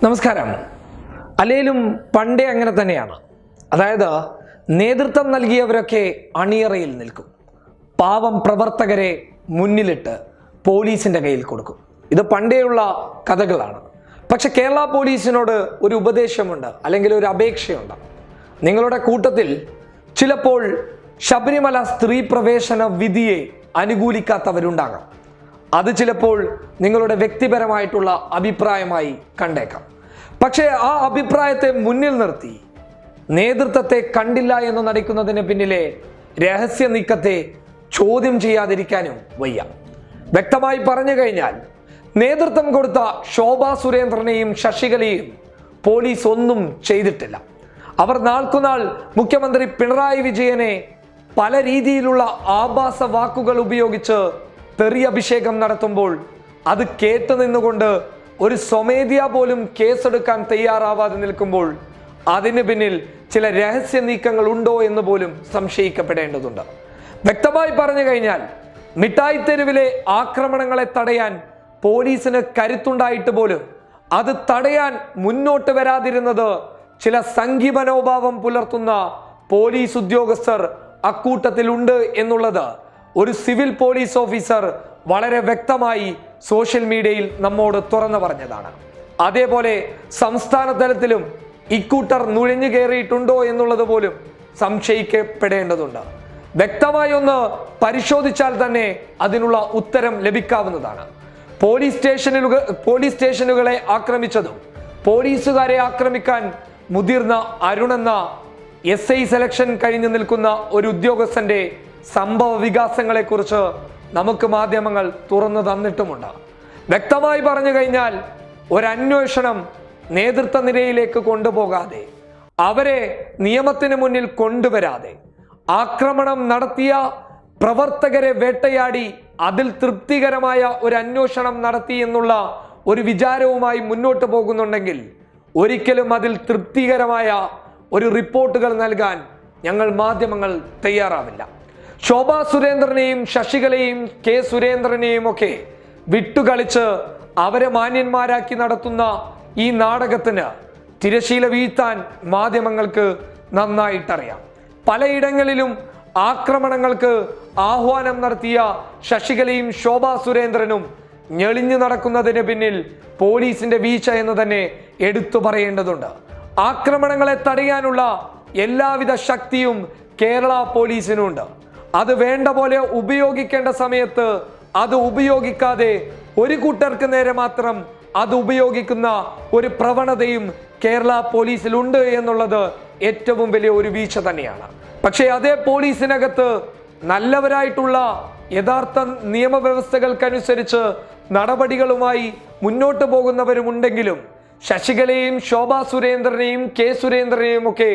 നമസ്കാരം. അല്ലേലും പണ്ടേ അങ്ങനെ തന്നെയാണ്. അതായത് നേതൃത്വം നൽകിയവരൊക്കെ അണിയറയിൽ നിൽക്കും, പാവം പ്രവർത്തകരെ മുന്നിലിട്ട് പോലീസിന്റെ കയ്യിൽ കൊടുക്കും. ഇത് പണ്ടേയുള്ള കഥകളാണ്. പക്ഷെ കേരള പോലീസിനോട് ഒരു ഉപദേശമുണ്ട്, അല്ലെങ്കിൽ ഒരു അപേക്ഷയുണ്ട്. നിങ്ങളുടെ കൂട്ടത്തിൽ ചിലപ്പോൾ ശബരിമല സ്ത്രീ പ്രവേശന വിധിയെ അനുകൂലിക്കാത്തവരുണ്ടാകാം. അത് ചിലപ്പോൾ നിങ്ങളുടെ വ്യക്തിപരമായിട്ടുള്ള അഭിപ്രായമായി കണ്ടേക്കാം. പക്ഷേ ആ അഭിപ്രായത്തെ മുന്നിൽ നിർത്തി നേതൃത്വത്തെ കണ്ടില്ല എന്ന് നടിക്കുന്നതിന് പിന്നിലെ രഹസ്യ നീക്കത്തെ ചോദ്യം ചെയ്യാതിരിക്കാനും വയ്യ. വ്യക്തമായി പറഞ്ഞു കഴിഞ്ഞാൽ നേതൃത്വം കൊടുത്ത ശോഭാ സുരേന്ദ്രനെയും ശശികലയെയും പോലീസ് ഒന്നും ചെയ്തിട്ടില്ല. അവർ നാൾക്കുനാൾ മുഖ്യമന്ത്രി പിണറായി വിജയനെ പല രീതിയിലുള്ള ആഭാസ വാക്കുകൾ ഉപയോഗിച്ച് തെറി അഭിഷേകം നടത്തുമ്പോൾ അത് കേട്ടു നിന്നുകൊണ്ട് ഒരു സ്വമേധ്യ പോലും കേസെടുക്കാൻ തയ്യാറാവാതെ നിൽക്കുമ്പോൾ അതിന് പിന്നിൽ ചില രഹസ്യ നീക്കങ്ങൾ ഉണ്ടോ എന്ന് പോലും സംശയിക്കപ്പെടേണ്ടതുണ്ട്. വ്യക്തമായി പറഞ്ഞു കഴിഞ്ഞാൽ മിഠായി തെരുവിലെ ആക്രമണങ്ങളെ തടയാൻ പോലീസിന് കരുത്തുണ്ടായിട്ട് പോലും അത് തടയാൻ മുന്നോട്ട് വരാതിരുന്നത് ചില സംഘി മനോഭാവം പുലർത്തുന്ന പോലീസ് ഉദ്യോഗസ്ഥർ അക്കൂട്ടത്തിലുണ്ട് എന്നുള്ളത് ഒരു സിവിൽ പോലീസ് ഓഫീസർ വളരെ വ്യക്തമായി സോഷ്യൽ മീഡിയയിൽ നമ്മോട് തുറന്നു പറഞ്ഞതാണ്. അതേപോലെ സംസ്ഥാന തലത്തിലും ഇക്കൂട്ടർ നുഴഞ്ഞു കയറിയിട്ടുണ്ടോ എന്നുള്ളത് പോലും സംശയിക്കപ്പെടേണ്ടതുണ്ട്. വ്യക്തമായി ഒന്ന് പരിശോധിച്ചാൽ തന്നെ അതിനുള്ള ഉത്തരം ലഭിക്കാവുന്നതാണ്. പോലീസ് സ്റ്റേഷനുകളെ ആക്രമിച്ചതും പോലീസുകാരെ ആക്രമിക്കാൻ മുതിർന്ന അരുൺ എന്ന SI സെലക്ഷൻ കഴിഞ്ഞു നിൽക്കുന്ന ഒരു ഉദ്യോഗസ്ഥന്റെ സംഭവ വികാസങ്ങളെ കുറിച്ച് നമുക്ക് മാധ്യമങ്ങൾ തുറന്നു തന്നിട്ടുമുണ്ട്. വ്യക്തമായി പറഞ്ഞു കഴിഞ്ഞാൽ ഒരന്വേഷണം നേതൃത്വ നിരയിലേക്ക് കൊണ്ടുപോകാതെ, അവരെ നിയമത്തിന് മുന്നിൽ കൊണ്ടുവരാതെ, ആക്രമണം നടത്തിയ പ്രവർത്തകരെ വേട്ടയാടി അതിൽ തൃപ്തികരമായ ഒരു അന്വേഷണം നടത്തി എന്നുള്ള ഒരു വിചാരവുമായി മുന്നോട്ട് പോകുന്നുണ്ടെങ്കിൽ ഒരിക്കലും അതിൽ തൃപ്തികരമായ ഒരു റിപ്പോർട്ടുകൾ നൽകാൻ ഞങ്ങൾ മാധ്യമങ്ങൾ തയ്യാറാവില്ല. ശോഭാ സുരേന്ദ്രനെയും ശശികലയെയും K സുരേന്ദ്രനെയും ഒക്കെ വിട്ടുകളിച്ച് അവരെ മാന്യന്മാരാക്കി നടത്തുന്ന ഈ നാടകത്തിന് തിരശീല വീഴ്ത്താൻ മാധ്യമങ്ങൾക്ക് നന്നായിട്ടറിയാം. പലയിടങ്ങളിലും ആക്രമണങ്ങൾക്ക് ആഹ്വാനം നടത്തിയ ശശികലയും ശോഭാ സുരേന്ദ്രനും ഞെളിഞ്ഞു നടക്കുന്നതിന് പിന്നിൽ പോലീസിന്റെ വീഴ്ച എന്ന് തന്നെ എടുത്തു പറയേണ്ടതുണ്ട്. ആക്രമണങ്ങളെ തടയാനുള്ള എല്ലാവിധ ശക്തിയും കേരള പോലീസിനുണ്ട്. അത് വേണ്ട പോലെ ഉപയോഗിക്കേണ്ട സമയത്ത് അത് ഉപയോഗിക്കാതെ ഒരു കൂട്ടർക്ക് നേരെ മാത്രം അത് ഉപയോഗിക്കുന്ന ഒരു പ്രവണതയും കേരള പോലീസിലുണ്ട് എന്നുള്ളത് ഏറ്റവും വലിയ ഒരു വീഴ്ച തന്നെയാണ്. പക്ഷേ അതേ പോലീസിനകത്ത് നല്ലവരായിട്ടുള്ള യഥാർത്ഥ നിയമവ്യവസ്ഥകൾക്കനുസരിച്ച് നടപടികളുമായി മുന്നോട്ട് പോകുന്നവരുമുണ്ടെങ്കിലും ശശികലയെയും ശോഭാ സുരേന്ദ്രനെയും K സുരേന്ദ്രനെയും ഒക്കെ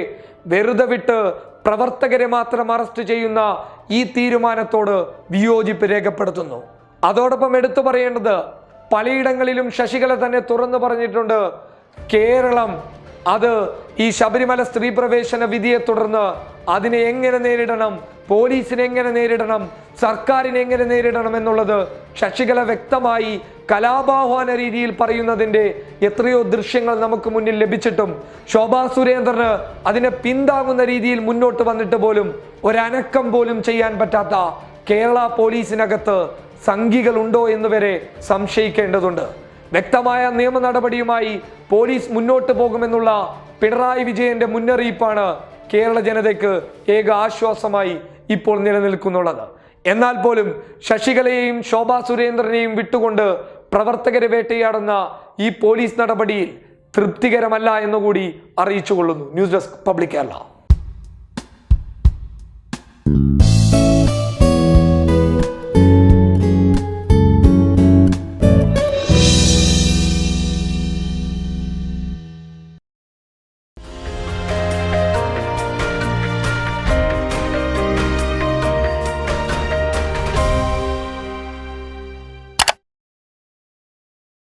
വെറുതെ വിട്ട് പ്രവർത്തകരെ മാത്രം അറസ്റ്റ് ചെയ്യുന്ന ഈ തീരുമാനത്തോട് വിയോജിപ്പ് രേഖപ്പെടുത്തുന്നു. അതോടൊപ്പം എടുത്തു പറയേണ്ടത്, പലയിടങ്ങളിലും ശശികല തന്നെ തുറന്നു പറഞ്ഞിട്ടുണ്ട്, കേരളം അത് ഈ ശബരിമല സ്ത്രീ പ്രവേശന വിധിയെ തുടർന്ന് അതിനെ എങ്ങനെ നേരിടണം, പോലീസിനെ എങ്ങനെ നേരിടണം, സർക്കാരിനെ എങ്ങനെ നേരിടണം എന്നുള്ളത് ശശികല വ്യക്തമായി കലാപാഹ്വാന രീതിയിൽ പറയുന്നതിൻ്റെ എത്രയോ ദൃശ്യങ്ങൾ നമുക്ക് മുന്നിൽ ലഭിച്ചിട്ടും ശോഭാ സുരേന്ദ്രന് അതിനെ പിന്താങ്ങുന്ന രീതിയിൽ മുന്നോട്ട് വന്നിട്ട് പോലും ഒരനക്കം പോലും ചെയ്യാൻ പറ്റാത്ത കേരള പോലീസിനകത്ത് സംഘികളുണ്ടോ എന്ന് വരെ സംശയിക്കേണ്ടതുണ്ട്. വ്യക്തമായ നിയമ നടപടിയുമായി പോലീസ് മുന്നോട്ട് പോകുമെന്നുള്ള പിണറായി വിജയന്റെ മുന്നറിയിപ്പാണ് കേരള ജനതയ്ക്ക് ഏക ആശ്വാസമായി ഇപ്പോൾ നിലനിൽക്കുന്നുള്ളത്. എന്നാൽ പോലും ശശികലയെയും ശോഭാ സുരേന്ദ്രനെയും വിട്ടുകൊണ്ട് പ്രവർത്തകരെ വേട്ടയാടുന്ന ഈ പോലീസ് നടപടിയിൽ തൃപ്തികരമല്ല എന്നുകൂടി അറിയിച്ചുകൊള്ളുന്നു. News desk public Kerala.